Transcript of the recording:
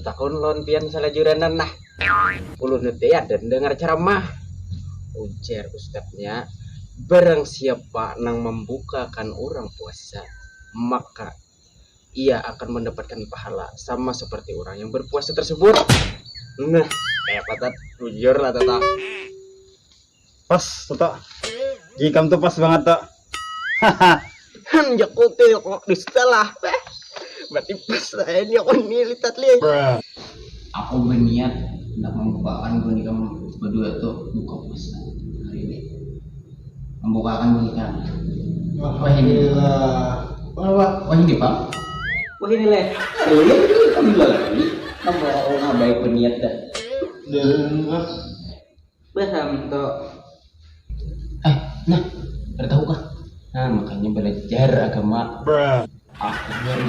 Tahun lon pian salah juranan nah. Ulun teh ya dan dengar ceramah. Ujar ustadznya, barang siapa nang membukakan orang puasa, maka ia akan mendapatkan pahala sama seperti orang yang berpuasa tersebut. Nah, kayak patat jujur lah tata. Pas, Toto. Jikam tuh pas banget, Tok. Jakut tuh kok disetelah. Berarti pas saya ini aku militat lihat. Aku berniat hendak membukakan boneka berdua tuh buka puasa hari ini. Membukakan boneka. Alhamdulillah. Wah ini pak. Wah ini leh. Lihat ini kamu lagi. Kamu orang baik berniat dah. Paham toh. Nah, ada tahu kah? Nah makanya belajar agama. Aku baru